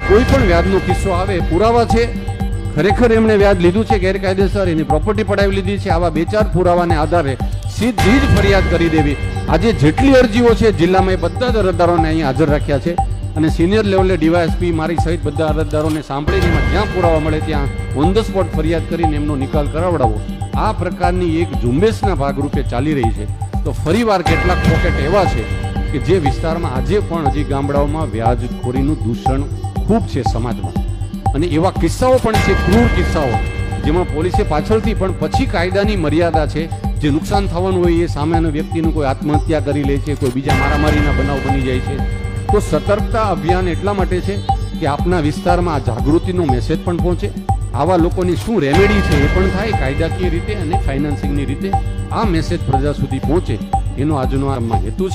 કોઈ પણ વ્યાજનો કિસ્સો આવે, પુરાવા છે, ખરેખર એમણે વ્યાજ લીધું છે ગેરકાયદેસર, એની પ્રોપર્ટી પડાવી લીધી છે, આવા 2-4 પુરાવાને આધારે સીધી જ ફરિયાદ કરી દેવી. આજે જેટલી અરજીઓ છે જિલ્લામાં એ બધા જ અરજદારોને અહીંયા હાજર રાખ્યા છે અને સિનિયર લેવલે ડીવાયએસપી મારી સહિત બધા અરજદારોને સાંભળીને એમાં જ્યાં પુરાવા મળે ત્યાં ઓન ધ સ્પોટ ફરિયાદ કરીને એમનો નિકાલ કરાવડાવો. આ પ્રકારની એક ઝુંબેશના ભાગરૂપે ચાલી રહી છે. તો ફરીવાર કેટલાક પોકેટ એવા છે કે જે વિસ્તારમાં આજે પણ હજી ગામડાઓમાં વ્યાજખોરીનું દૂષણ ખૂબ છે સમાજમાં, અને એવા કિસ્સાઓ પણ છે, ક્રૂર કિસ્સાઓ, જેમાં પોલીસે પાછળથી પણ પછી કાયદાની મર્યાદા છે, જે નુકસાન થવાનું હોય એ સામેના વ્યક્તિનું કોઈ આત્મહત્યા કરી લે છે, કોઈ બીજા મારામારીના બનાવ બની જાય છે. તો સતર્કતા અભિયાન એટલા માટે છે કે આપના વિસ્તારમાં આ જાગૃતિનો મેસેજ પણ પહોંચે, આવા લોકોની શું રેમેડી છે એ પણ થાય કાયદાકીય રીતે અને ફાઇનાન્સિંગની રીતે. આ મેસેજ પ્રજા સુધી પહોંચે એનો આજનો આ હેતુ છે.